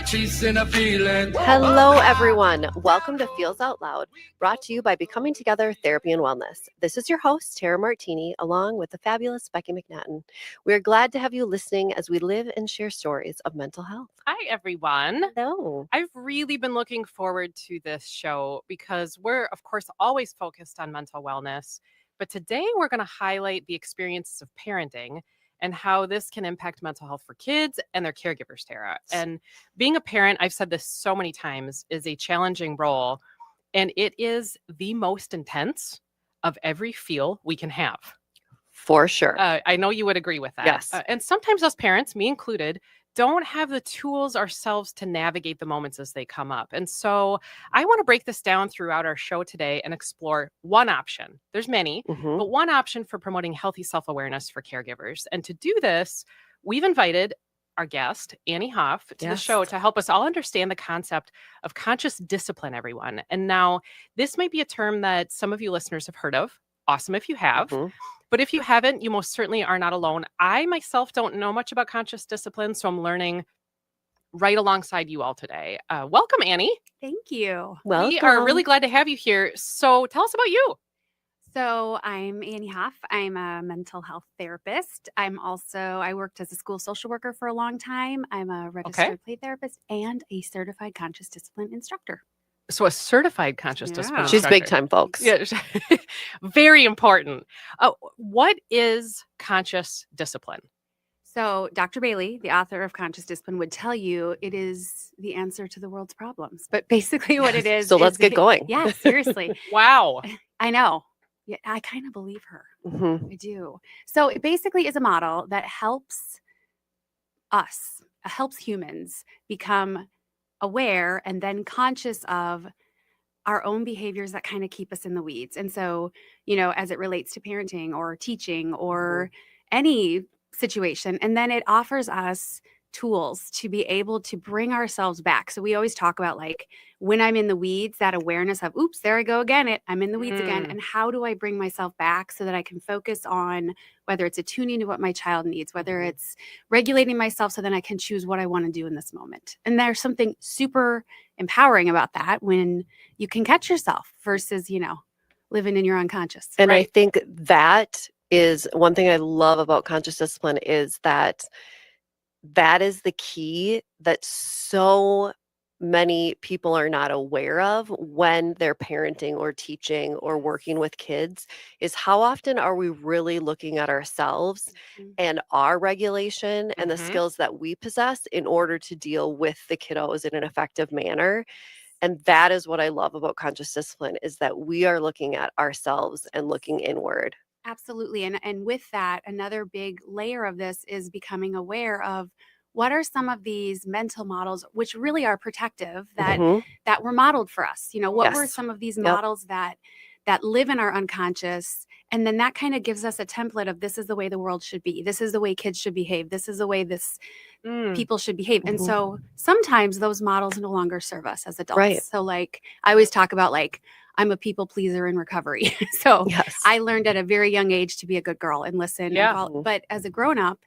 chasing a feeling. Hello, everyone. Welcome to Feels Out Loud, brought to you by Becoming Together Therapy and Wellness. This is your host, Tara Martini, along with the fabulous Becky McNattin. We are glad to have you listening as we live and share stories of mental health. Hi, everyone. Hello. I've really been looking forward to this show because we're, of course, always focused on mental wellness. But today we're going to highlight the experiences of parenting and how this can impact mental health for kids and their caregivers, Tara. And being a parent, I've said this so many times, is a challenging role. And it is the most intense of every feel we can have. For sure. I know you would agree with that. Yes. And sometimes us parents, me included, don't have the tools ourselves to navigate the moments as they come up. And so I want to break this down throughout our show today and explore one option. There's many, but one option for promoting healthy self-awareness for caregivers. And to do this, we've invited our guest, Annie Hoff, to the show to help us all understand the concept of conscious discipline, everyone. And now this might be a term that some of you listeners have heard of. Awesome if you have. But if you haven't, you most certainly are not alone. I myself don't know much about conscious discipline, so I'm learning right alongside you all today. Welcome, Annie. Thank you. Welcome. We are really glad to have you here. So tell us about you. So I'm Annie Hoff. I'm a mental health therapist. I worked as a school social worker for a long time. I'm a registered play therapist and a certified conscious discipline instructor. So a certified conscious discipline She's instructor. big time, folks. Yeah, very important. What is conscious discipline? So Dr. Bailey, the author of Conscious Discipline, would tell you it is the answer to the world's problems. But basically what it is. So let's get going. Yeah, seriously. Wow. I know. Yeah, I kind of believe her. I do. So it basically is a model that helps humans become aware and then conscious of our own behaviors that kind of keep us in the weeds. And so, as it relates to parenting or teaching or any situation, and then it offers us tools to be able to bring ourselves back. So we always talk about, like, when I'm in the weeds, that awareness of, oops, there I go again. I'm in the weeds again. And how do I bring myself back so that I can focus on whether it's attuning to what my child needs, whether it's regulating myself so then I can choose what I want to do in this moment. And there's something super empowering about that when you can catch yourself versus, living in your unconscious. And I think that is one thing I love about conscious discipline is that is the key that so many people are not aware of when they're parenting or teaching or working with kids, is how often are we really looking at ourselves and our regulation and the skills that we possess in order to deal with the kiddos in an effective manner. And that is what I love about conscious discipline, is that we are looking at ourselves and looking inward. Absolutely. And with that, another big layer of this is becoming aware of what are some of these mental models which really are protective that were modeled for us. What were some of these models that live in our unconscious? And then that kind of gives us a template of, this is the way the world should be. This is the way kids should behave. This is the way people should behave. And so sometimes those models no longer serve us as adults. Right. So, like, I always talk about, like, I'm a people pleaser in recovery. So I learned at a very young age to be a good girl and listen. But as a grown up,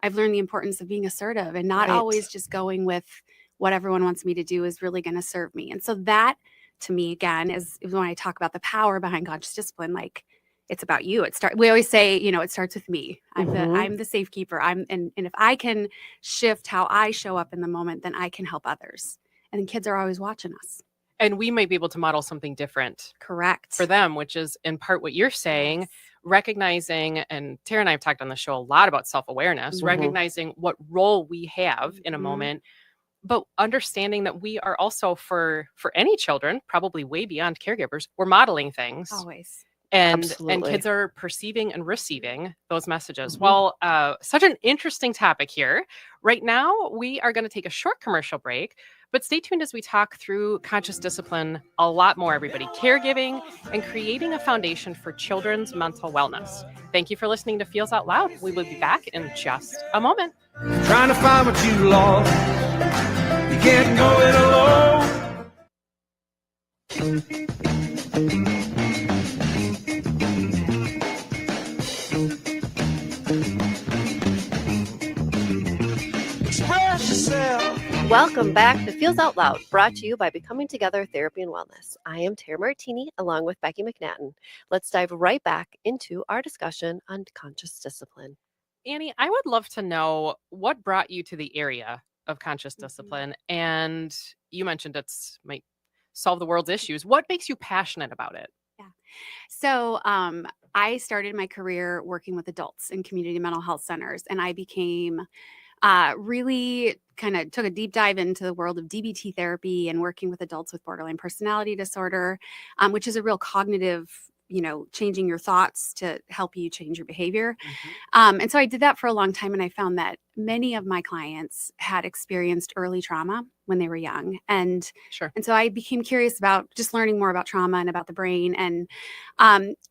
I've learned the importance of being assertive and not always just going with what everyone wants me to do is really going to serve me. And so that, to me, again, is when I talk about the power behind conscious discipline. Like, it's about you. We always say, it starts with me. I'm the safekeeper. And if I can shift how I show up in the moment, then I can help others. And kids are always watching us. And we may be able to model something different. Correct. For them, which is in part what you're saying, recognizing, and Tara and I have talked on the show a lot about self-awareness, recognizing what role we have in a moment, but understanding that we are also, for any children, probably way beyond caregivers, we're modeling things. Always. And Absolutely. Kids are perceiving and receiving those messages. Well, such an interesting topic here. Right now, we are going to take a short commercial break, but stay tuned as we talk through conscious discipline a lot more, everybody. Caregiving and creating a foundation for children's mental wellness. Thank you for listening to Feels Out Loud. We will be back in just a moment. Trying to find what you lost. You can't go it alone. Welcome back to Feels Out Loud, brought to you by Becoming Together Therapy and Wellness. I am Tara Martini, along with Becky McNattin. Let's dive right back into our discussion on conscious discipline. Annie, I would love to know what brought you to the area of conscious Mm-hmm. discipline. And you mentioned it's might solve the world's issues. What makes you passionate about it? So I started my career working with adults in community mental health centers, and I became really kind of took a deep dive into the world of DBT therapy and working with adults with borderline personality disorder, which is a real cognitive, changing your thoughts to help you change your behavior. And so I did that for a long time, and I found that many of my clients had experienced early trauma when they were young. And Sure. so I became curious about just learning more about trauma and about the brain, and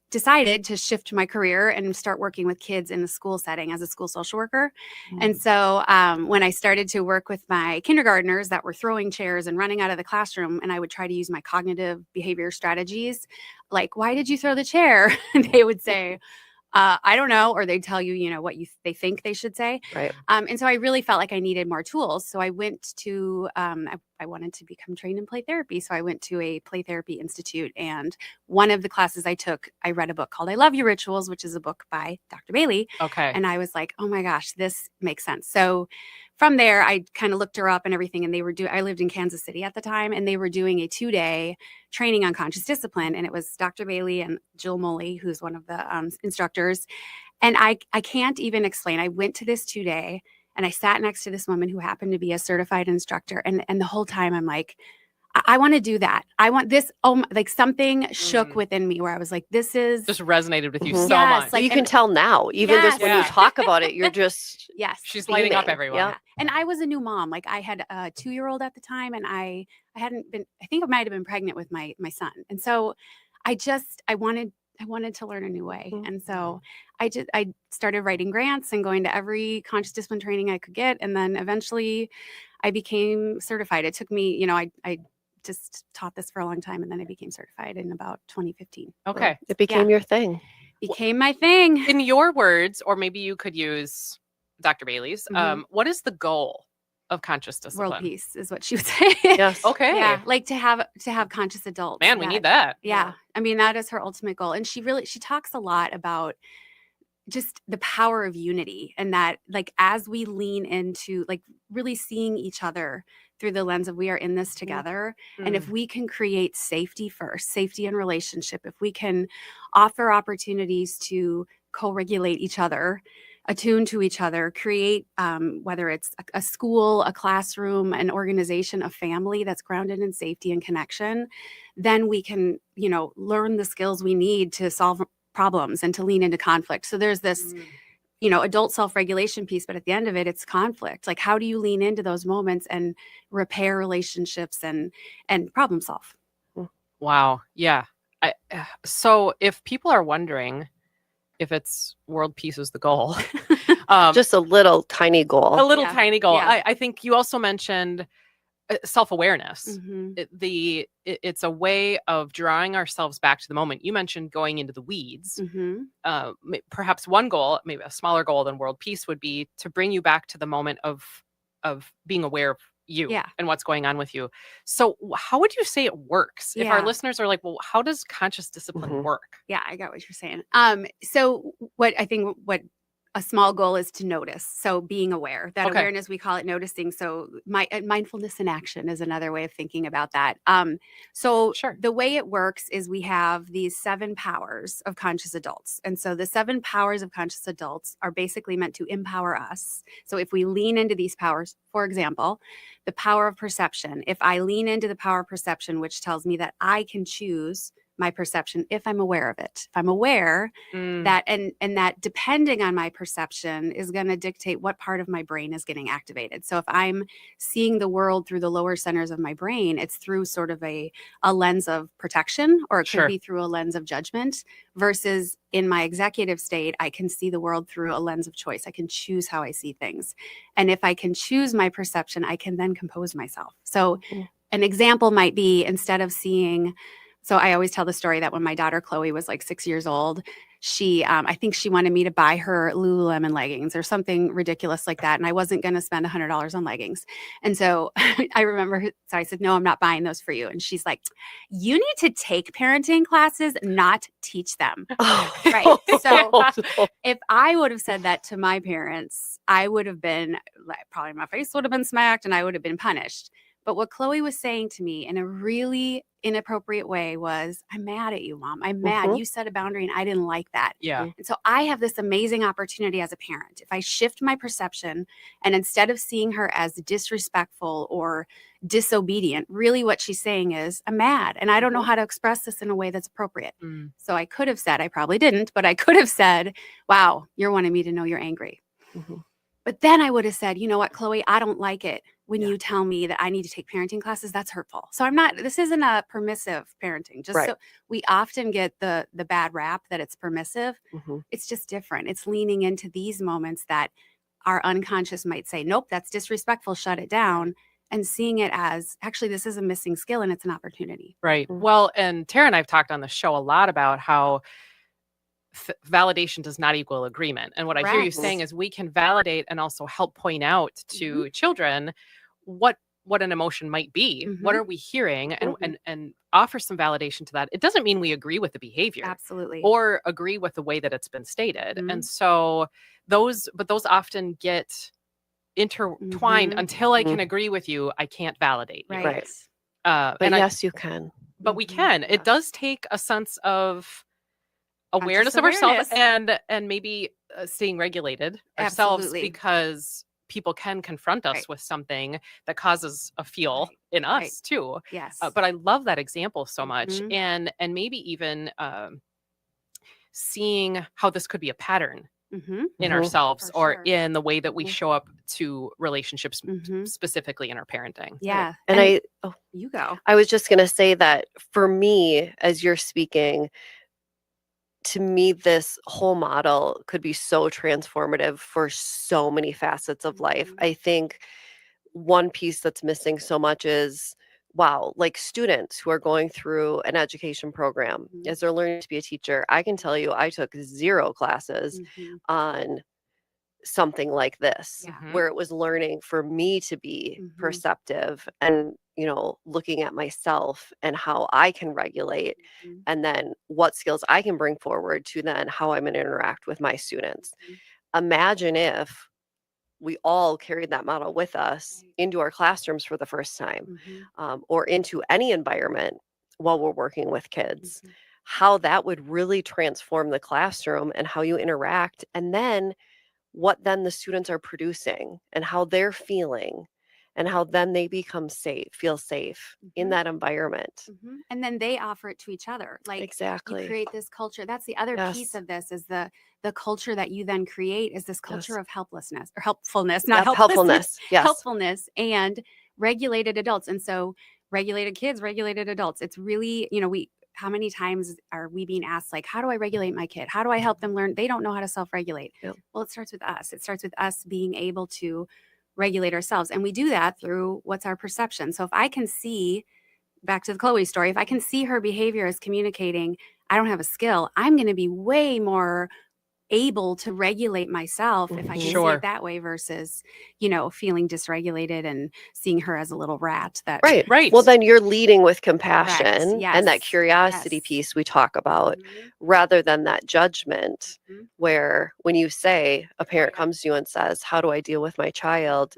decided to shift my career and start working with kids in the school setting as a school social worker. And so when I started to work with my kindergartners that were throwing chairs and running out of the classroom, and I would try to use my cognitive behavior strategies, like, why did you throw the chair? And they would say, I don't know, or they'd tell you, what they think they should say. Right. And so I really felt like I needed more tools. So I went to, I wanted to become trained in play therapy. So I went to a play therapy institute, and one of the classes I took, I read a book called I Love Your Rituals, which is a book by Dr. Bailey. Okay. And I was like, oh my gosh, this makes sense. So from there, I kind of looked her up and everything. And I lived in Kansas City at the time, and they were doing a 2-day training on conscious discipline. And it was Dr. Bailey and Jill Moley, who's one of the instructors. And I can't even explain. I went to this 2-day, and I sat next to this woman who happened to be a certified instructor. And the whole time I'm like, I want to do that. I want this. Oh, like something shook within me where I was like, this is Just resonated with you Mhm. so Yes, much. like- You can tell now, even just when you Yes. talk about it, you're just yes. She's lighting up beaming. everyone. Yeah. Yeah. And I was a new mom. Like I had a 2-year-old at the time, and I hadn't been, I think I might have been pregnant with my son. And so I wanted to learn a new way. Mhm. And so I started writing grants and going to every conscious discipline training I could get. And then eventually I became certified. It took me, I just taught this for a long time, and then I became certified in about 2015. Okay. It became your thing. Became my thing. In your words, or maybe you could use Dr. Bailey's, Mhm. what is the goal of conscious discipline? World peace is what she would say. Yes. Okay. Yeah, like to have conscious adults. Man, we need that. Yeah. I mean, that is her ultimate goal. And she talks a lot about just the power of unity, and that like as we lean into like really seeing each other through the lens of we are in this together. And if we can create safety first, safety in relationship, if we can offer opportunities to co-regulate each other, attune to each other, create whether it's a school, a classroom, an organization, a family that's grounded in safety and connection, then we can, learn the skills we need to solve problems and to lean into conflict. So there's this, adult self-regulation piece, but at the end of it, it's conflict. Like, how do you lean into those moments and repair relationships and problem solve? Wow. Yeah. So if people are wondering if it's world peace is the goal, Just a little tiny goal. a little Yeah. tiny goal. Yeah. I think you also mentioned self-awareness. Mhm. It's a way of drawing ourselves back to the moment. You mentioned going into the weeds. Mhm. Perhaps one goal, maybe a smaller goal than world peace, would be to bring you back to the moment of being aware of you Yeah. and what's going on with you. So how would you say it works? If our Yeah. listeners are like, well, how does conscious discipline Mhm. work? Yeah, I got what you're saying. So what a small goal is to notice. So being aware, that Okay. awareness, we call it noticing. So mindfulness in action is another way of thinking about that. So Sure. the way it works is we have these 7 powers of conscious adults. And so the 7 powers of conscious adults are basically meant to empower us. So if we lean into these powers, for example, the power of perception, if I lean into the power of perception, which tells me that I can choose my perception if I'm aware of it. If I'm aware that and that depending on my perception is going to dictate what part of my brain is getting activated. So if I'm seeing the world through the lower centers of my brain, it's through sort of a lens of protection, or it could Sure. be through a lens of judgment, versus in my executive state, I can see the world through a lens of choice. I can choose how I see things. And if I can choose my perception, I can then compose myself. So an example might be, instead of seeing, so I always tell the story that when my daughter Chloe was like 6 years old, she, I think she wanted me to buy her Lululemon leggings or something ridiculous like that. And I wasn't going to spend $100 on leggings. And so I remember, so I said, no, I'm not buying those for you. And she's like, you need to take parenting classes, not teach them. Right. So if I would have said that to my parents, I would have been like, probably my face would have been smacked and I would have been punished. But what Chloe was saying to me in a really inappropriate way was, I'm mad at you, Mom. I'm mad. You set a boundary and I didn't like that. Yeah. And so I have this amazing opportunity as a parent. If I shift my perception and instead of seeing her as disrespectful or disobedient, really what she's saying is, I'm mad and I don't know how to express this in a way that's appropriate. So I could have said, I probably didn't, but I could have said, wow, you're wanting me to know you're angry. But then I would have said, you know what, Chloe, I don't like it when you tell me that I need to take parenting classes. That's hurtful. So this isn't a permissive parenting. Just so we often get the bad rap that it's permissive. It's just different. It's leaning into these moments that our unconscious might say, nope, that's disrespectful, shut it down. And seeing it as, actually, this is a missing skill and it's an opportunity. Right. Well, and Tara and I've talked on the show a lot about how validation does not equal agreement. And what I hear you saying is we can validate and also help point out to children what an emotion might be. What are we hearing? And offer some validation to that. It doesn't mean we agree with the behavior. Absolutely. Or agree with the way that it's been stated. And so those often get intertwined. Until I can agree with you, I can't validate you. Right. But yes, you can. But we can. It does take a sense of awareness of ourselves and maybe staying regulated ourselves, because people can confront us with something that causes a feel in us too. Yes. But I love that example so much. And maybe even seeing how this could be a pattern in ourselves or in the way that we show up to relationships, specifically in our parenting. Yeah. And you go. I was just going to say that for me, as you're speaking, to me, this whole model could be so transformative for so many facets of life. I think one piece that's missing so much is, wow, like students who are going through an education program as they're learning to be a teacher. I can tell you, I took 0 classes on something like this, where it was learning for me to be perceptive and, looking at myself and how I can regulate, and then what skills I can bring forward to then how I'm going to interact with my students. Imagine if we all carried that model with us into our classrooms for the first time, or into any environment while we're working with kids, how that would really transform the classroom and how you interact, and then what then the students are producing and how they're feeling and how then they feel safe in that environment. And then they offer it to each other. Like, exactly. You create this culture. That's the other piece of this, is the culture that you then create is this culture of helplessness or helpfulness, not helplessness. Helpfulness and regulated adults. And so regulated kids, regulated adults. It's really, how many times are we being asked, like, how do I regulate my kid? How do I help them learn? They don't know how to self-regulate. Well, it starts with us. It starts with us being able to regulate ourselves. And we do that through what's our perception. So if I can see, back to the Chloe story, if I can see her behavior as communicating, I don't have a skill, I'm going to be way more able to regulate myself if I can see it that way versus, feeling dysregulated and seeing her as a little rat. Right. Well, then you're leading with compassion and that curiosity piece we talk about, rather than that judgment, where when you say, a parent comes to you and says, how do I deal with my child?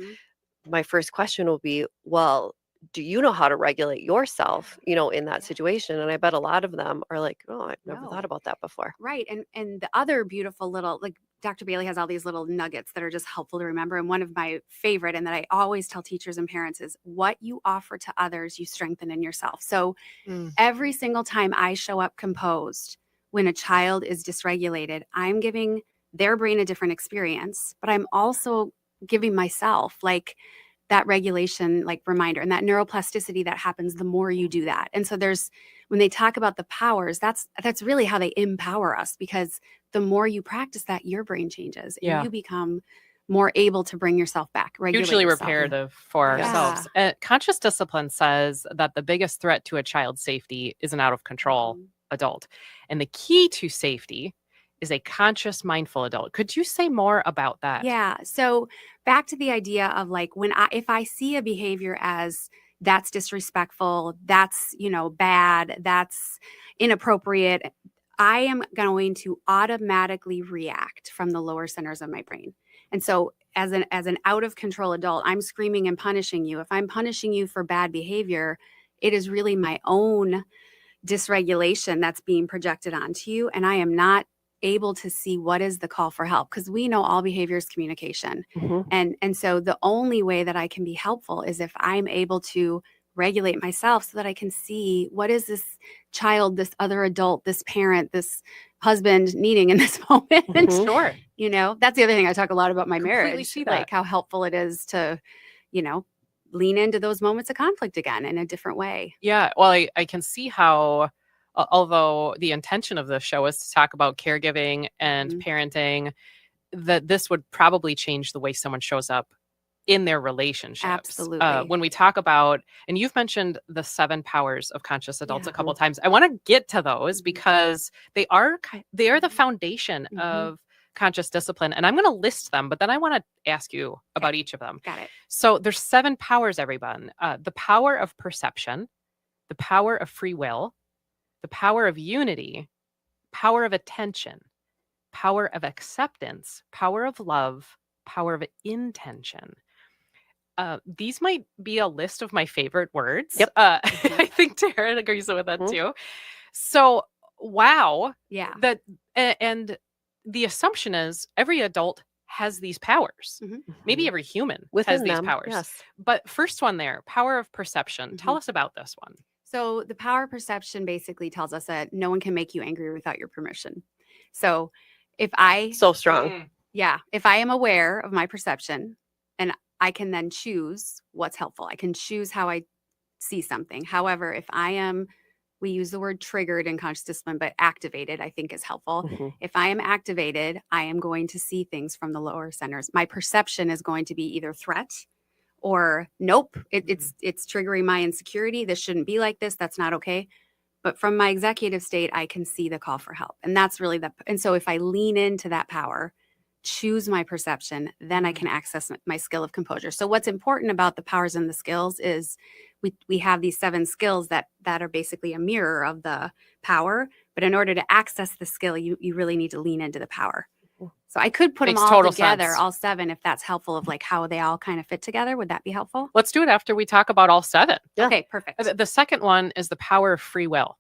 My first question will be, well, do you know how to regulate yourself, in that situation? And I bet a lot of them are like, oh, I've never thought about that before. Right. And the other beautiful little, like, Dr. Bailey has all these little nuggets that are just helpful to remember. And one of my favorite, and that I always tell teachers and parents, is what you offer to others, you strengthen in yourself. So every single time I show up composed, when a child is dysregulated, I'm giving their brain a different experience, but I'm also giving myself, like, that regulation, like, reminder, and that neuroplasticity that happens the more you do that. And so when they talk about the powers, that's really how they empower us, because the more you practice that, your brain changes and you become more able to bring yourself back. Hugely reparative for ourselves. Conscious discipline says that the biggest threat to a child's safety is an out of control adult. And the key to safety is a conscious, mindful adult. Could you say more about that? Yeah. So back to the idea of like if I see a behavior as that's disrespectful, that's, bad, that's inappropriate, I am going to automatically react from the lower centers of my brain. And so as an out of control adult, I'm screaming and punishing you. If I'm punishing you for bad behavior, it is really my own dysregulation that's being projected onto you, and I am not able to see what is the call for help, because we know all behavior is communication. And so the only way that I can be helpful is if I'm able to regulate myself so that I can see what is this child, this other adult, this parent, this husband needing in this moment. Sure. That's the other thing I talk a lot about my Completely marriage, see that. like how helpful it is to, lean into those moments of conflict again in a different way. Yeah. Well, I can see how, although the intention of the show is to talk about caregiving and parenting, that this would probably change the way someone shows up in their relationships. Absolutely. When we talk about, and you've mentioned the 7 powers of conscious adults Yeah. a couple of times, I want to get to those because they are the foundation of conscious discipline. And I'm going to list them, but then I want to ask you about each of them. Got it. So there's 7 powers, everyone. The power of perception, the power of free will, the power of unity, power of attention, power of acceptance, power of love, power of intention. These might be a list of my favorite words. Yep. I think Taryn agrees with that too. So, wow. Yeah. And the assumption is every adult has these powers. Maybe every human Within has these them, powers. yes. But first one there, power of perception. Tell us about this one. So the power of perception basically tells us that no one can make you angry without your permission. So if I So strong. if I am aware of my perception, and I can then choose what's helpful. I can choose how I see something. However, if I am, we use the word triggered in conscious discipline, but activated, I think is helpful. If I am activated, I am going to see things from the lower centers. My perception is going to be either threat or nope, it's triggering my insecurity. This shouldn't be like this. That's not okay. But from my executive state, I can see the call for help. And that's really and so if I lean into that power, choose my perception, then I can access my skill of composure. So what's important about the powers and the skills is we have these 7 skills that are basically a mirror of the power. But in order to access the skill, you really need to lean into the power. So I could put Makes them all total together, sense. all 7, if that's helpful, of like how they all kind of fit together. Would that be helpful? Let's do it after we talk about all 7. Yeah. Okay, perfect. The second one is the power of free will.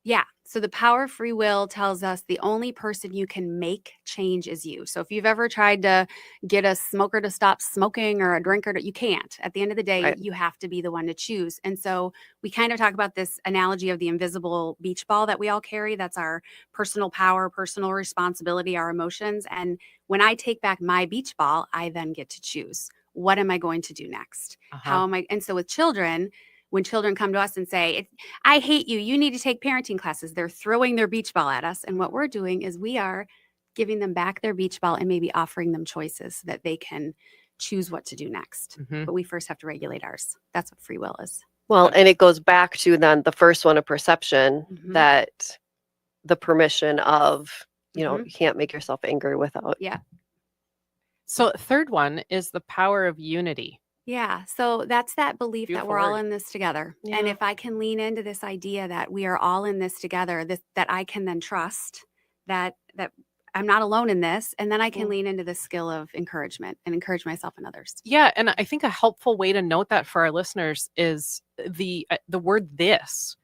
Yeah. So the power of free will tells us the only person you can make change is you. So if you've ever tried to get a smoker to stop smoking or a drinker you can't. At the end of the day, Right. you have to be the one to choose. And so we kind of talk about this analogy of the invisible beach ball that we all carry. That's our personal power, personal responsibility, our emotions. And when I take back my beach ball, I then get to choose. What am I going to do next? How am I? And so with children, when children come to us and say, I hate you, you need to take parenting classes, they're throwing their beach ball at us. And what we're doing is we are giving them back their beach ball and maybe offering them choices so that they can choose what to do next. But we first have to regulate ours. That's what free will is. Well, and it goes back to then the first one of perception, that the permission of, you can't make yourself angry without. Yeah. So third one is the power of unity. Yeah. So that's that belief that Beautiful we're all word. in this together. Yeah. And if I can lean into this idea that we are all in this together, that I can then trust that I'm not alone in this. And then I can lean into the skill of encouragement and encourage myself and others. Yeah, and I think a helpful way to note that for our listeners is the word this.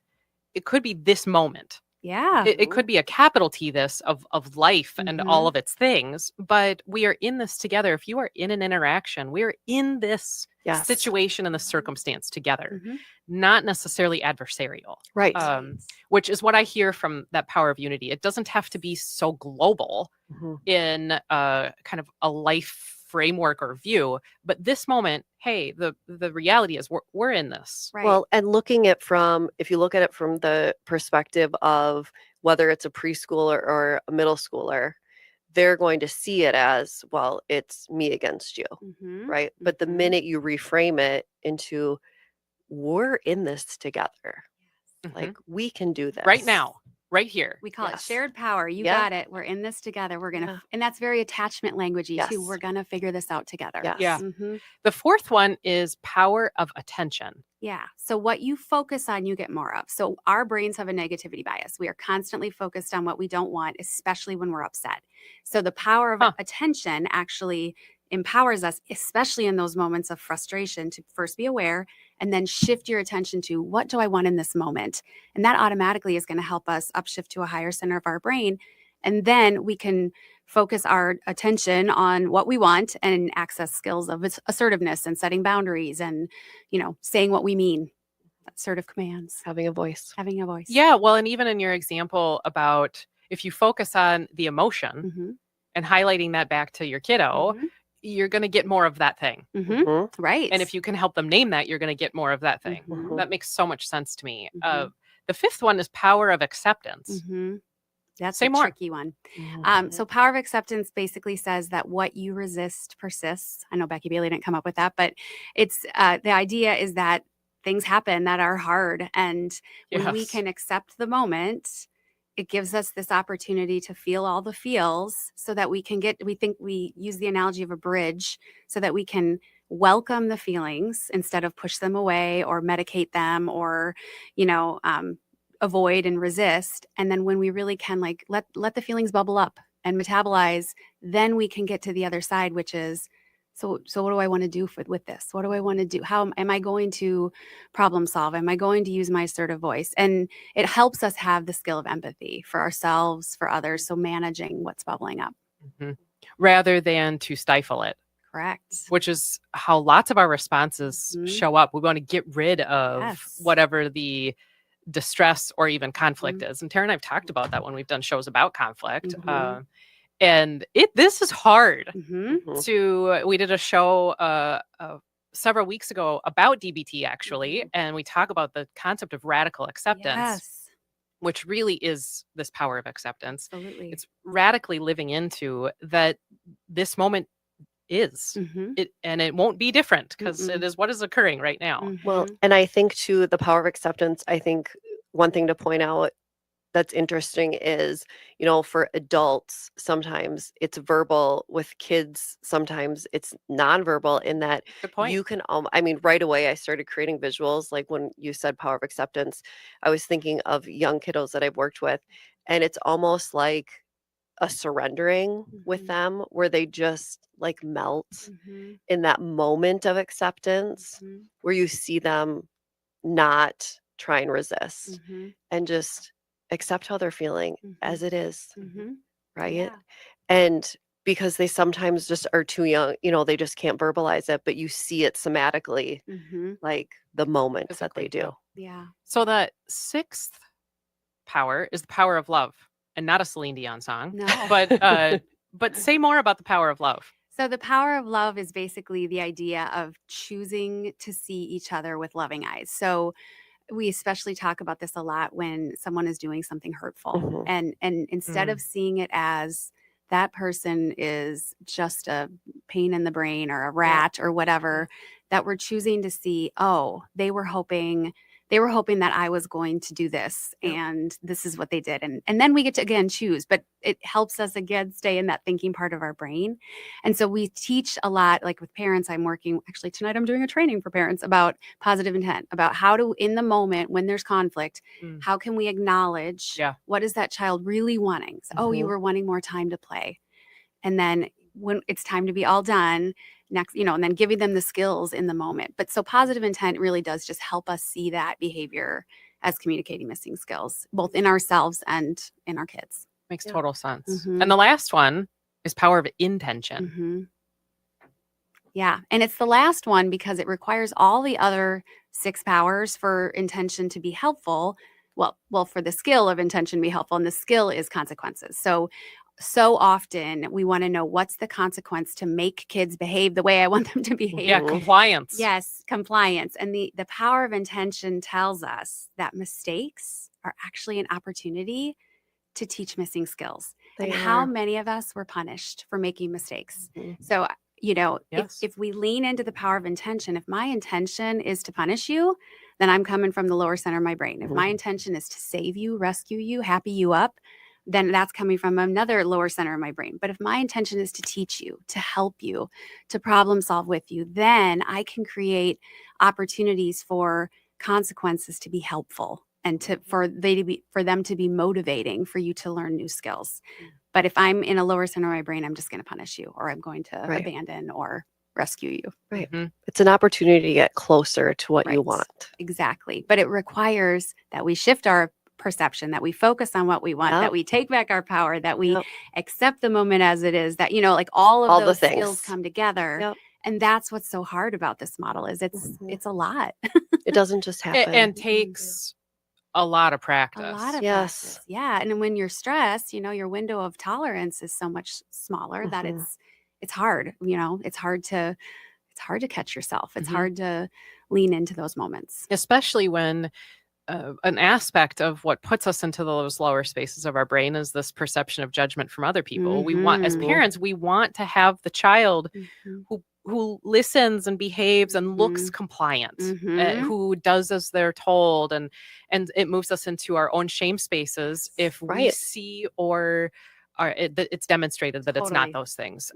It could be this moment. Yeah. It could be a capital T this of life and all of its things, but we are in this together. If you are in an interaction, we are in this Yes. situation and the circumstance together, not necessarily adversarial. Right. Which is what I hear from that power of unity. It doesn't have to be so global in kind of a life framework or view, but this moment, hey, the reality is we're in this. Right. Well, and if you look at it from the perspective of whether it's a preschooler or a middle schooler, they're going to see it as, well, it's me against you, right? But the minute you reframe it into, we're in this together, like we can do this Right now. right here. We call it Yes. shared power. You Yeah. got it. We're in this together. We're gonna, Yeah. and that's very attachment languagey too. Yes. We're gonna figure this out together. Yes. Yeah. Mhm. The fourth one is power of attention. Yeah. So what you focus on, you get more of. So our brains have a negativity bias. We are constantly focused on what we don't want, especially when we're upset. So the power of Huh. attention actually empowers us, especially in those moments of frustration, to first be aware and then shift your attention to what do I want in this moment? And that automatically is going to help us upshift to a higher center of our brain. And then we can focus our attention on what we want and access skills of assertiveness and setting boundaries and, saying what we mean. Assertive commands, Having a voice. having a voice. Yeah. Well, and even in your example about if you focus on the emotion Mhm. and highlighting that back to your kiddo, Mhm. you're going to get more of that thing. Mhm. Mhm. Right. And if you can help them name that, you're going to get more of that thing. Mhm. That makes so much sense to me. Mhm. The fifth one is power of acceptance. Mhm. That's Say a more. tricky one. Mhm. So power of acceptance basically says that what you resist persists. I know Becky Bailey didn't come up with that, but it's the idea is that things happen that are hard. And when we Yes. can accept the moment, it gives us this opportunity to feel all the feels so that we can we use the analogy of a bridge so that we can welcome the feelings instead of push them away or medicate them or, avoid and resist. And then when we really can let the feelings bubble up and metabolize, then we can get to the other side, which is so what do I want to do with this? What do I want to do? How am I going to problem solve? Am I going to use my assertive voice? And it helps us have the skill of empathy for ourselves, for others. So managing what's bubbling up. Mhm. Rather than to stifle it, Correct. which is how lots of our responses Mhm. show up. We want to get rid of Yes. whatever the distress or even conflict Mhm. is. And Tara and I've talked about that when we've done shows about conflict. Mhm. And this is hard. Mhm. Mhm. We did a show several weeks ago about DBT actually, Mhm. and we talk about the concept of radical acceptance, Yes. which really is this power of acceptance. Absolutely. It's radically living into that this moment is Mhm. it, and it won't be different because it Mm-mm. is what is occurring right now. Well, Mhm. and I think too, the power of acceptance, I think one thing to point out that's interesting is, for adults, sometimes it's verbal. With kids, sometimes it's nonverbal in that Good point. you can, right away I started creating visuals. Like when you said power of acceptance, I was thinking of young kiddos that I've worked with, and it's almost like a surrendering with Mhm. them where they just like melt Mhm. in that moment of acceptance Mhm. where you see them not try and resist Mhm. and just accept how they're feeling as Mhm. it is, Mhm. right? Yeah. And because they sometimes just are too young, they just can't verbalize it, but you see it somatically, Mhm. like the moment that Physically, they do. too. Yeah. So the sixth power is the power of love, and not a Celine Dion song, No. but say more about the power of love. So the power of love is basically the idea of choosing to see each other with loving eyes. So we especially talk about this a lot when someone is doing something hurtful. Mhm. And instead of seeing it as that person is just a pain in the brain or a rat or whatever, that we're choosing to see, oh, they were hoping that I was going to do this Yep. and this is what they did. And then we get to again choose, but it helps us again stay in that thinking part of our brain. And so we teach a lot, like with parents, I'm working actually tonight, I'm doing a training for parents about positive intent, about how to, in the moment when there's conflict, Mm. how can we acknowledge Yeah. what is that child really wanting? So, oh, you Mhm. were wanting more time to play. And then when it's time to be all done, next, and then giving them the skills in the moment. But so positive intent really does just help us see that behavior as communicating missing skills, both in ourselves and in our kids. Makes Yeah. total sense. Mhm. And the last one is power of intention. Mhm. Yeah. And it's the last one because it requires all the other 6 powers for intention to be helpful. Well, for the skill of intention to be helpful, and the skill is consequences. So often we want to know what's the consequence to make kids behave the way I want them to behave. Yeah, Mhm. compliance. Yes, compliance. And the power of intention tells us that mistakes are actually an opportunity to teach missing skills. They And how are. many of us were punished for making mistakes? Mhm. So, Yes. if we lean into the power of intention, if my intention is to punish you, then I'm coming from the lower center of my brain. If my intention is to save you, rescue you, happy you up, then that's coming from another lower center of my brain. But if my intention is to teach you, to help you, to problem solve with you, then I can create opportunities for consequences to be helpful and for them to be motivating for you to learn new skills. But if I'm in a lower center of my brain, I'm just going to punish you, or I'm going to abandon or rescue you. Right. It's an opportunity to get closer to what you Right. want. Exactly. But it requires that we shift our perception, that we focus on what we want, that we take back our power, that we accept the moment as it is, that, like all of those skills come together. And that's what's so hard about this model is it's a lot. It doesn't just happen. And takes a lot of practice. A lot of practice. Yeah. And when you're stressed, your window of tolerance is so much smaller that it's hard. It's hard to catch yourself. It's hard to lean into those moments. Especially when an aspect of what puts us into those lower spaces of our brain is this perception of judgment from other people. We want, as parents, we want to have the child who listens and behaves and looks compliant, who does as they're told, and it moves us into our own shame spaces if we see or it's demonstrated that it's not those things.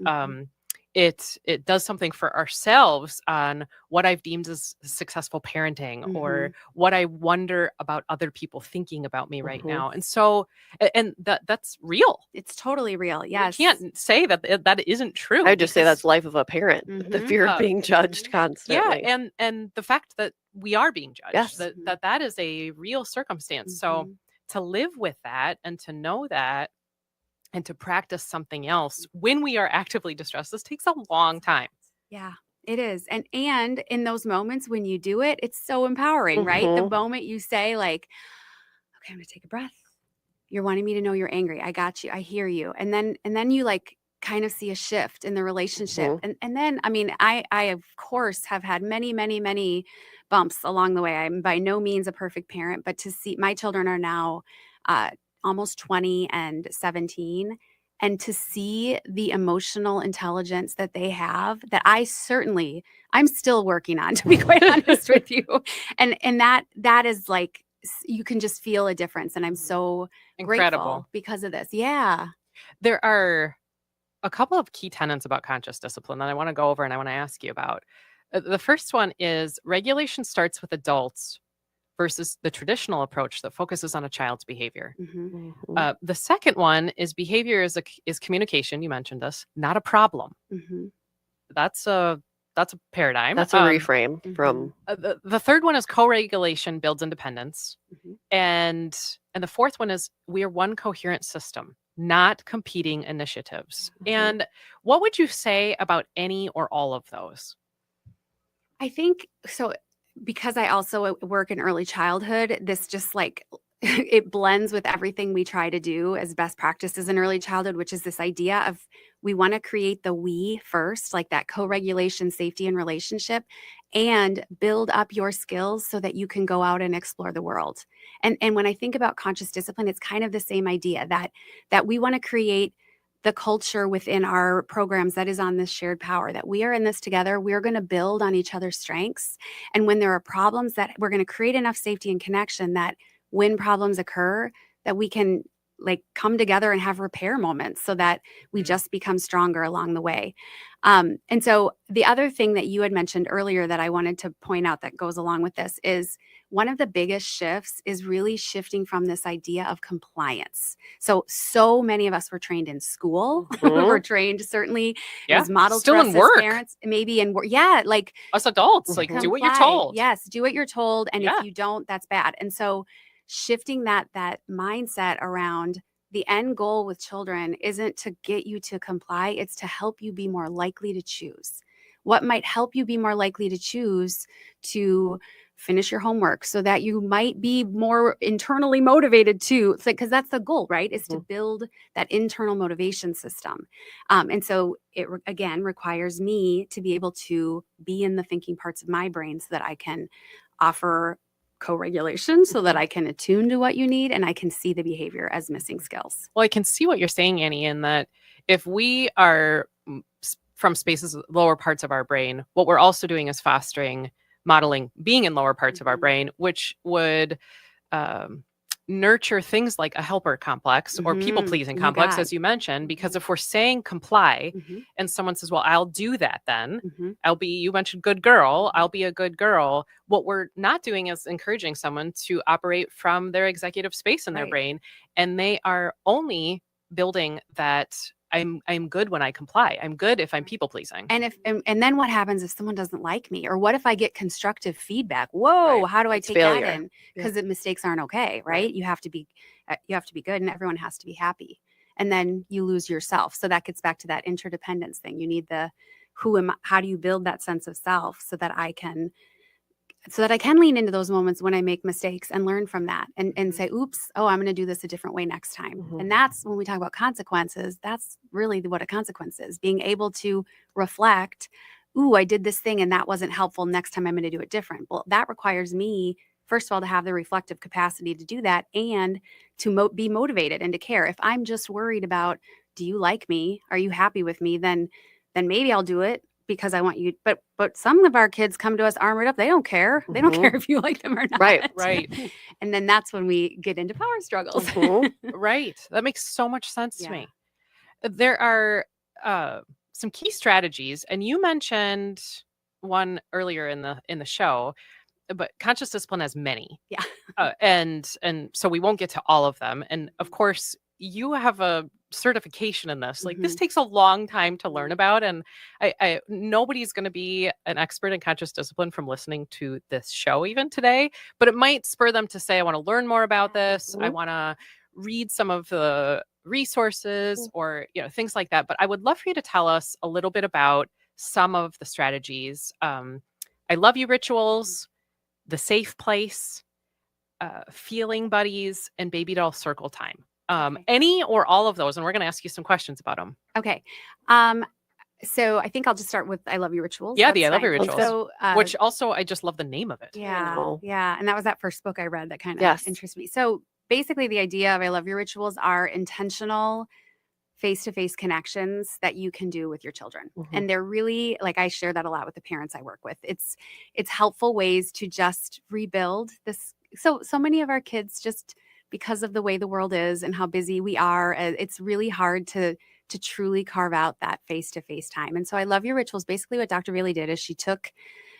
It does something for ourselves on what I've deemed as successful parenting or what I wonder about other people thinking about me right now. And so, and that's real. It's totally real. Yes. You can't say that isn't true. I would just say that's life of a parent, the fear of being judged constantly. Yeah. And the fact that we are being judged, that is a real circumstance. So to live with that and to know that, and to practice something else when we are actively distressed, this takes a long time. Yeah, it is. And in those moments when you do it, it's so empowering, right? The moment you say like, okay, I'm going to take a breath. You're wanting me to know you're angry. I got you. I hear you. And then you like kind of see a shift in the relationship. And then, I mean, I of course have had many, many, many bumps along the way. I'm by no means a perfect parent, but to see my children are now, almost 20 and 17, and to see the emotional intelligence that they have that I'm still working on, to be quite honest with you. And that is like, you can just feel a difference. And I'm so grateful because of this. Yeah. There are a couple of key tenets about conscious discipline that I want to go over and I want to ask you about. The first one is regulation starts with adults versus the traditional approach that focuses on a child's behavior. The second one is behavior is communication. You mentioned this, not a problem. That's a paradigm. That's a reframe from. The third one is co-regulation builds independence, and the fourth one is we are one coherent system, not competing initiatives. And what would you say about any or all of those? I think so. Because I also work in early childhood, this just like it blends with everything we try to do as best practices in early childhood, which is this idea of we want to create the we first, like that co-regulation, safety, and relationship, and build up your skills so that you can go out and explore the world. And when I think about conscious discipline, it's kind of the same idea that we want to create the culture within our programs that is on this shared power, that we are in this together. We're going to build on each other's strengths. And when there are problems, that we're going to create enough safety and connection that when problems occur, that we can like come together and have repair moments so that we just become stronger along the way. And so the other thing that you had mentioned earlier that I wanted to point out that goes along with this is one of the biggest shifts is really shifting from this idea of compliance. So many of us were trained in school. We're trained certainly as models still for us in work. As parents, maybe in work. Yeah, like us adults, like do what you're told. Yes, do what you're told, and if you don't, that's bad. And so shifting that mindset around the end goal with children isn't to get you to comply, it's to help you be more likely to choose. What might help you be more likely to choose to finish your homework so that you might be more internally motivated too. It's like, because that's the goal, right? Is to build that internal motivation system. And so it, again, requires me to be able to be in the thinking parts of my brain so that I can offer co-regulation so that I can attune to what you need and I can see the behavior as missing skills. Well, I can see what you're saying, Annie, in that if we are from spaces, lower parts of our brain, what we're also doing is fostering modeling being in lower parts of our Mhm. brain, which would nurture things like a helper complex or people pleasing You complex, got as you mentioned, because Mhm. if we're saying comply Mhm. and someone says, well, I'll do that then, Mhm. you mentioned good girl, I'll be a good girl. What we're not doing is encouraging someone to operate from their executive space in their Right. brain. And they are only building that I'm good when I comply. I'm good if I'm people pleasing. And then what happens if someone doesn't like me? Or what if I get constructive feedback? Whoa, Right. how do I It's take that failure. in? Because the mistakes aren't okay, right? You have to be good, and everyone has to be happy. And then you lose yourself. So that gets back to that interdependence thing. You need how do you build that sense of self so that I can lean into those moments when I make mistakes and learn from that and say, oops, oh, I'm going to do this a different way next time. Mhm. And that's when we talk about consequences. That's really what a consequence is, being able to reflect, ooh, I did this thing and that wasn't helpful. Next time I'm going to do it different. Well, that requires me, first of all, to have the reflective capacity to do that and to be motivated and to care. If I'm just worried about, do you like me? Are you happy with me? Then maybe I'll do it because I want you. But some of our kids come to us armored up. They don't care. They don't Mhm. care if you like them or not. Right. Right. And then that's when we get into power struggles. Mhm. Right. That makes so much sense to Yeah. me. There are some key strategies, and you mentioned one earlier in the show, but conscious discipline has many. Yeah. And so we won't get to all of them. And of course, you have a certification in this. Like this Mhm. takes a long time to learn about, and I nobody's going to be an expert in conscious discipline from listening to this show even today. But it might spur them to say, "I want to learn more about this. I Mhm. want to read some of the resources or things like that." But I would love for you to tell us a little bit about some of the strategies. I love you rituals, the safe place, feeling buddies, and baby doll circle time. Okay. Any or all of those, and we're going to ask you some questions about them. Okay. So I think I'll just start with I love you rituals. Yeah, That's the I love fine. you rituals, So which also I just love the name of it. yeah, know. yeah. And that was that first book I read that kind of Yes. interests me. So basically the idea of I love your rituals are intentional face-to-face connections that you can do with your children. Mhm. And they're really, like, I share that a lot with the parents I work with. It's helpful ways to just rebuild this. So many of our kids, just because of the way the world is and how busy we are, it's really hard to truly carve out that face-to-face time. And so I love your rituals. Basically what Dr. Really did is she took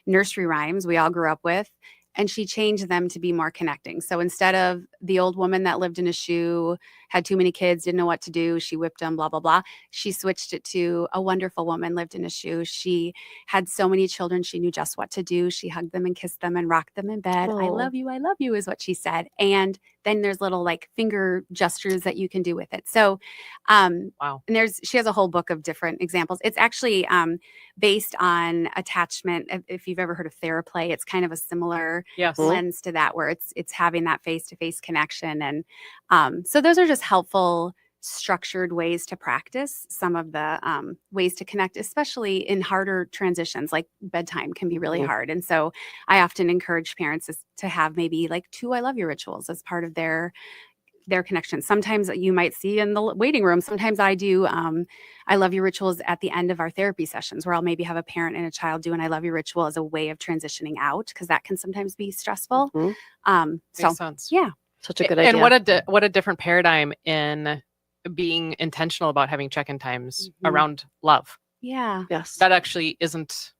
nursery rhymes we all grew up with, and she changed them to be more connecting. So instead of the old woman that lived in a shoe, had too many kids, didn't know what to do, she whipped them, blah, blah, blah, she switched it to a wonderful woman lived in a shoe. She had so many children, she knew just what to do. She hugged them and kissed them and rocked them in bed. I Oh. love you, is what she said. And then there's little like finger gestures that you can do with it. So, Wow. and she has a whole book of different examples. It's actually based on attachment. If you've ever heard of TheraPlay, it's kind of a similar Yes. lens to that, where it's having that face-to-face connection. And so those are just helpful structured ways to practice some of the ways to connect, especially in harder transitions. Like bedtime can be really Mhm. hard, and so I often encourage parents to have maybe like 2 I love you rituals as part of their connection. Sometimes you might see in the waiting room. Sometimes I do I love you rituals at the end of our therapy sessions, where I'll maybe have a parent and a child do an I love you ritual as a way of transitioning out, because that can sometimes be stressful. Mhm. So Makes sense. yeah. Such a good idea. And what a different paradigm in being intentional about having check-in times Mhm. around love. Yeah. Yes. That actually isn't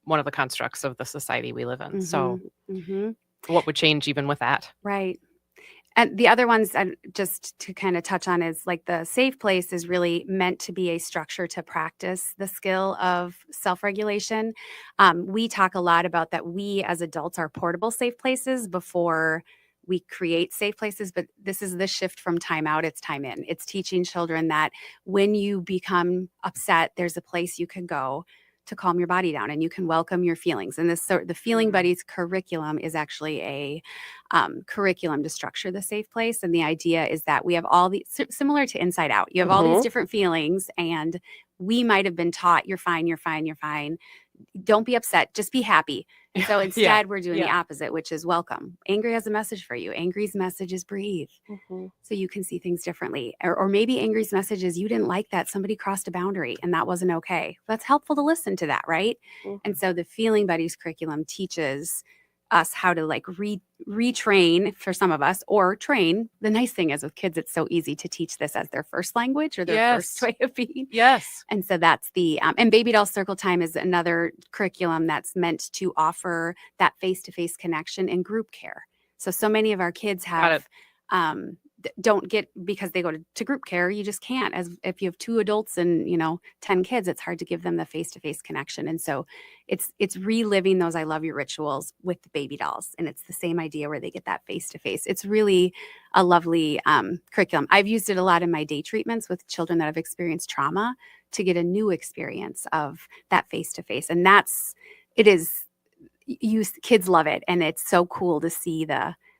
one of the constructs of the society we live in. So Mhm. what would change even with that? Right. And the other ones, just to kind of touch on, is like the safe place is really meant to be a structure to practice the skill of self-regulation. We talk a lot about that we as adults are portable safe places before we create safe places, but this is the shift from time out, it's time in. It's teaching children that when you become upset, there's a place you can go to calm your body down, and you can welcome your feelings. And the Feeling Buddies curriculum is actually a curriculum to structure the safe place. And the idea is that we have all these, similar to Inside Out, you have all these Mhm. different feelings, and we might have been taught, you're fine, you're fine, you're fine. Don't be upset, just be happy. And so Yeah, instead, we're doing the yeah. opposite, which is welcome. Angry has a message for you. Angry's message is breathe. Mhm. So you can see things differently. Or maybe Angry's message is you didn't like that. Somebody crossed a boundary and that wasn't okay. That's helpful to listen to that, right? Mhm. And so the Feeling Buddies curriculum teaches us how to like retrain for some of us, or train. The nice thing is with kids, it's so easy to teach this as their first language or their first Yes. way of being. Yes. And so that's the, and Baby Doll Circle Time is another curriculum that's meant to offer that face-to-face connection in group care. So many of our kids Got it. have, don't get, because they go to group care, you just can't. As if you have 2 adults and, 10 kids, it's hard to give them the face-to-face connection. And so it's reliving those I love you rituals with the baby dolls. And it's the same idea where they get that face-to-face. It's really a lovely curriculum. I've used it a lot in my day treatments with children that have experienced trauma to get a new experience of that face-to-face. And kids love it. And it's so cool to see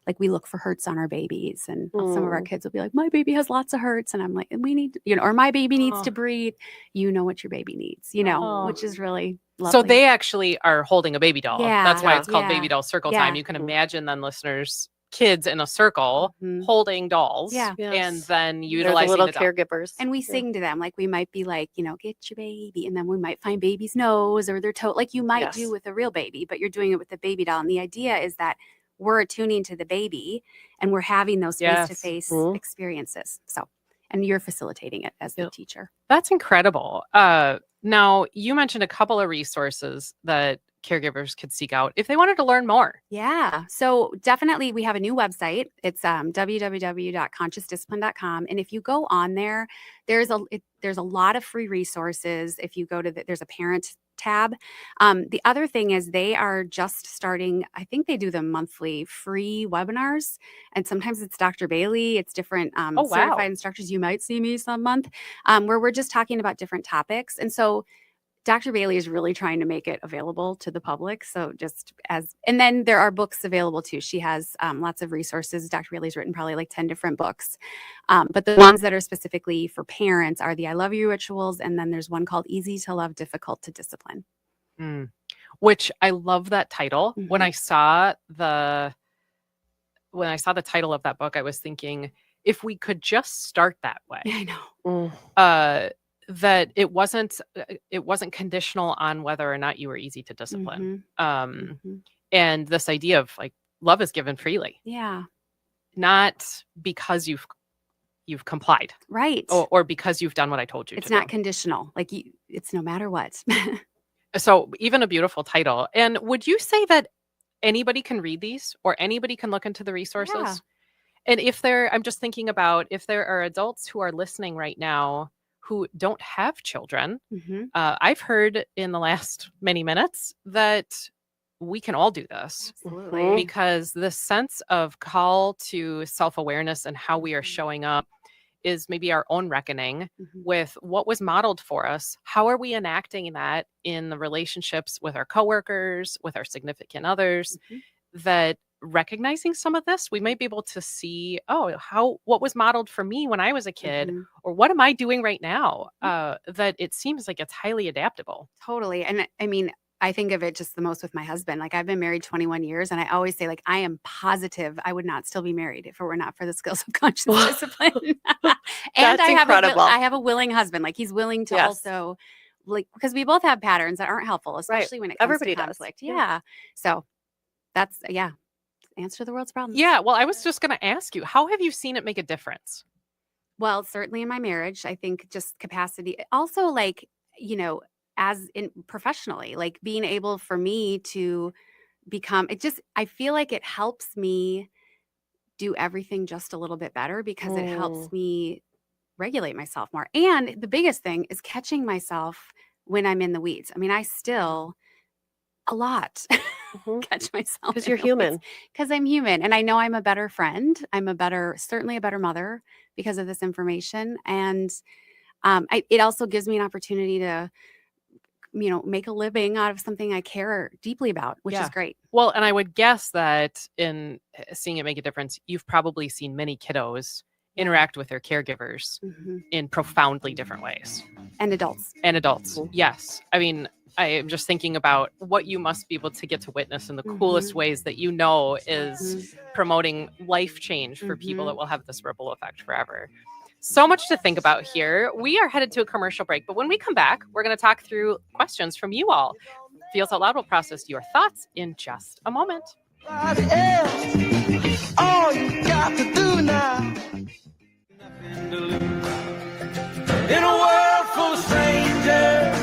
like we look for hurts on our babies, and some of our kids will be like, my baby has lots of hurts. And I'm like, we need, or my baby needs to breathe. You know what your baby needs, Oh. which is really lovely. So they actually are holding a baby doll. Yeah, That's why yeah, it's called Baby yeah, Doll Circle yeah. Time. You can imagine then, listeners, kids in a circle Mhm. holding dolls, Yeah. and Yes. then They're utilizing the little the doll. caregivers. And we Yeah. sing to them, like we might be like, get your baby. And then we might find baby's nose or their toe, like you might do Yes. with a real baby, but you're doing it with the baby doll. And the idea is that we're attuning to the baby and we're having those Yes. face-to-face Mhm. experiences. So, and you're facilitating it as the Yep. teacher. That's incredible. Now, you mentioned a couple of resources that caregivers could seek out if they wanted to learn more. Yeah. So definitely we have a new website. It's www.consciousdiscipline.com. And if you go on there, there's a lot of free resources. If you go to there's a parent tab. The other thing is they are just starting, I think they do the monthly free webinars. And sometimes it's Dr. Bailey. It's different Oh, wow. certified instructors. You might see me some month where we're just talking about different topics. And so Dr. Bailey is really trying to make it available to the public. So and then there are books available too. She has lots of resources. Dr. Bailey's written probably like 10 different books. But the ones that are specifically for parents are the I Love You rituals. And then there's one called Easy to Love, Difficult to Discipline. Which I love that title. Mhm. When I saw the title of that book, I was thinking, if we could just start that way. I know. That it wasn't conditional on whether or not you were easy to discipline. And this idea of like love is given freely, Yeah. not because you've complied, Right. or because you've done what I told you It's to not do. conditional. Like it's no matter what. So even a beautiful title. And would you say that anybody can read these, or anybody can look into the resources? Yeah. And I'm just thinking about if there are adults who are listening right now who don't have children. Mhm. I've heard in the last many minutes that we can all do this, Absolutely. because the sense of call to self-awareness and how we are showing up is maybe our own reckoning Mhm. with what was modeled for us. How are we enacting that in the relationships with our coworkers, with our significant others? Mhm. That recognizing some of this, we might be able to see, what was modeled for me when I was a kid, Mhm. or what am I doing right now? That it seems like it's highly adaptable. Totally. And I mean, I think of it just the most with my husband. Like I've been married 21 years and I always say like, I am positive I would not still be married if it were not for the skills of conscious discipline. And That's incredible. I have a willing husband. Like he's willing to Yes. also like, because we both have patterns that aren't helpful, especially when it comes Everybody to does. conflict. Yeah. Yeah. So that's, answer to the world's problems. Yeah. Well, I was just going to ask you, how have you seen it make a difference? Well, certainly in my marriage, I think just capacity. Also, like, as in professionally, like being able for me to become I feel like it helps me do everything just a little bit better because it helps me regulate myself more. And the biggest thing is catching myself when I'm in the weeds. I mean, I still a lot Mhm. catch myself Because you're human. because I'm human, and I know I'm a better friend. I'm certainly a better mother because of this information. And it also gives me an opportunity to, make a living out of something I care deeply about, which Yeah. is great. Well, and I would guess that in seeing it make a difference, you've probably seen many kiddos interact with their caregivers Mhm. in profoundly different ways. And adults. And adults. Mhm. Yes. I mean, I am just thinking about what you must be able to get to witness in the coolest ways that you know is promoting life change for people that will have this ripple effect forever. So much to think about here. We are headed to a commercial break, but when we come back, we're going to talk through questions from you all. Feels Out Loud will process your thoughts in just a moment. Somebody else, all you got to do now. Nothing to lose. In a world full of strangers,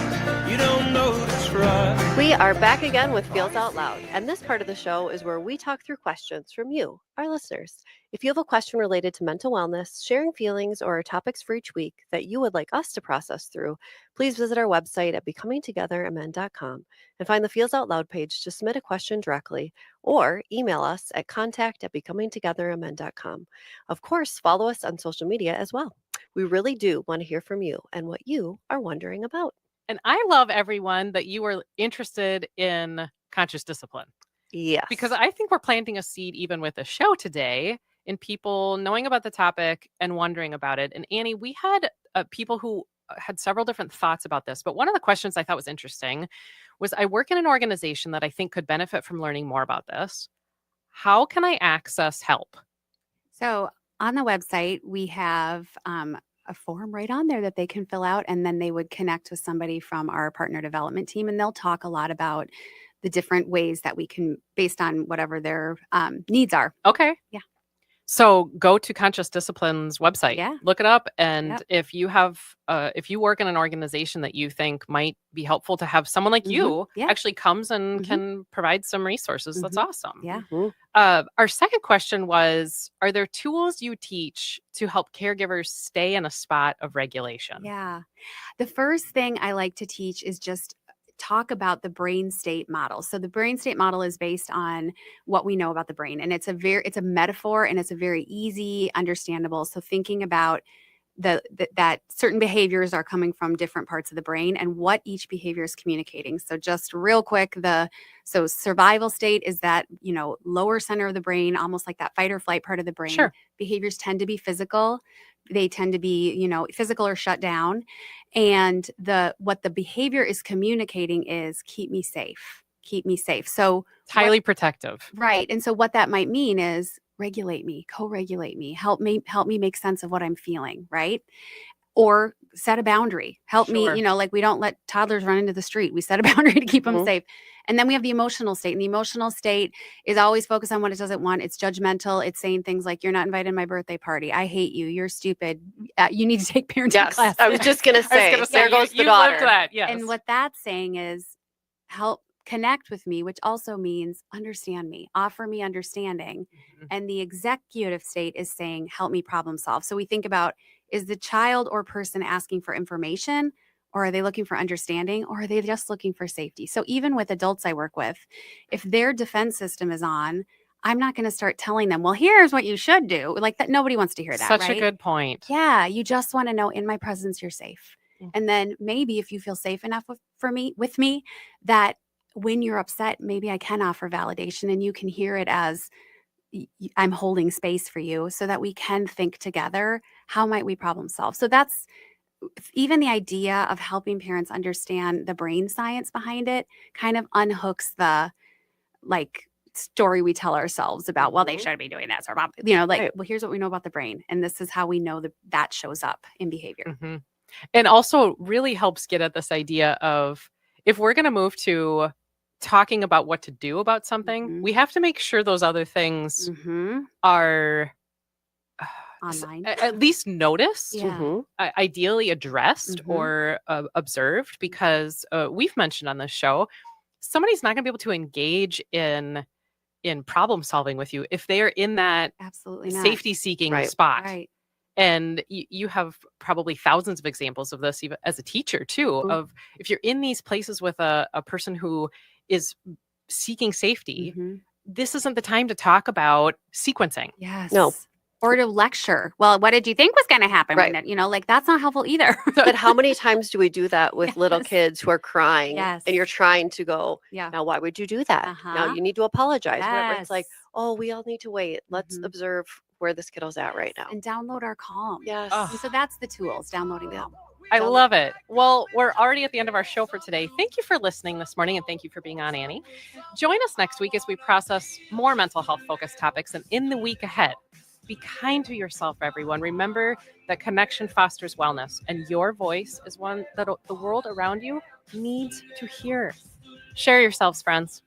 you don't know that's right. We are back again with Feels Out Loud, and this part of the show is where we talk through questions from you, our listeners. If you have a question related to mental wellness, sharing feelings, or topics for each week that you would like us to process through, please visit our website at becomingtogethermn.com and find the Feels Out Loud page to submit a question directly, or email us at contact@becomingtogethermn.com. Of course, follow us on social media as well. We really do want to hear from you and what you are wondering about. And I love everyone that you are interested in conscious discipline, Yes. because I think we're planting a seed even with the show today in people knowing about the topic and wondering about it. And Annie, we had people who had several different thoughts about this, but one of the questions I thought was interesting was, I work in an organization that I think could benefit from learning more about this. How can I access help? So on the website, we have a form right on there that they can fill out, and then they would connect with somebody from our partner development team, and they'll talk a lot about the different ways that we can, based on whatever their needs are. Okay. Yeah. So go to Conscious Discipline's website, Yeah. look it up. And Yep. if you have, if you work in an organization that you think might be helpful to have someone like you Yeah. actually comes and Mhm. can provide some resources, that's awesome. Yeah. Mhm. Our second question was, are there tools you teach to help caregivers stay in a spot of regulation? Yeah. The first thing I like to teach is just talk about the brain state model. So the brain state model is based on what we know about the brain, and it's a metaphor, and it's a very easy, understandable. So thinking about that certain behaviors are coming from different parts of the brain and what each behavior is communicating. So just real quick, so survival state is that, lower center of the brain, almost like that fight or flight part of the brain. Sure. Behaviors tend to be physical. They tend to be, physical or shut down. And what the behavior is communicating is keep me safe. Keep me safe. So It's highly protective. right. And so what that might mean is regulate me, co-regulate me, help me make sense of what I'm feeling, right? Or set a boundary. Help Sure. me, like we don't let toddlers run into the street. We set a boundary to keep them Mhm. safe. And then we have the emotional state. And the emotional state is always focused on what it doesn't want. It's judgmental. It's saying things like, you're not invited to my birthday party. I hate you. You're stupid. You need to take parenting Yes. classes. I was just going to say, there goes the you daughter. lived that, yes. And what that's saying is help connect with me, which also means understand me, offer me understanding. Mhm. And the executive state is saying, help me problem solve. So we think about, is the child or person asking for information, or are they looking for understanding, or are they just looking for safety? So even with adults I work with, if their defense system is on, I'm not going to start telling them, well, here's what you should do. Like that, nobody wants to hear that. Such a right? good point. Yeah, you just want to know in my presence you're safe. Mhm. And then maybe if you feel safe enough with me, that when you're upset, maybe I can offer validation and you can hear it as I'm holding space for you so that we can think together, how might we problem solve? So that's even the idea of helping parents understand the brain science behind it kind of unhooks the story we tell ourselves about, well, they Mhm. shouldn't be doing this, or Right. well, here's what we know about the brain, and this is how we know that shows up in behavior. Mhm. And also really helps get at this idea of, if we're going to move to talking about what to do about something, Mhm. we have to make sure those other things Mm-hmm. are Online. at least noticed, Yeah. Mhm. ideally addressed Mhm. or observed, because we've mentioned on this show, somebody's not going to be able to engage in problem solving with you if they are in that Absolutely not. safety seeking Right. spot. Right. And you have probably thousands of examples of this, even as a teacher too, Mhm. of if you're in these places with a person who is seeking safety, Mhm. this isn't the time to talk about sequencing. Yes. No. Or to lecture. Well, what did you think was going to happen? Right. When that's not helpful either. But how many times do we do that with little Yes. kids who are crying, Yes. and you're trying to go, Yeah. now why would you do that? Now Uh-huh. you need to apologize. Whatever. It's like, Yes. oh, we all need to wait. Let's Mhm. observe where this kiddo's at right now. And download our Calm. Yes. Ugh. And so that's the tools, downloading Yeah. Calm. I love it. Well, we're already at the end of our show for today. Thank you for listening this morning, and thank you for being on, Annie. Join us next week as we process more mental health focused topics, and in the week ahead, be kind to yourself, everyone. Remember that connection fosters wellness, and your voice is one that the world around you needs to hear. Share yourselves, friends.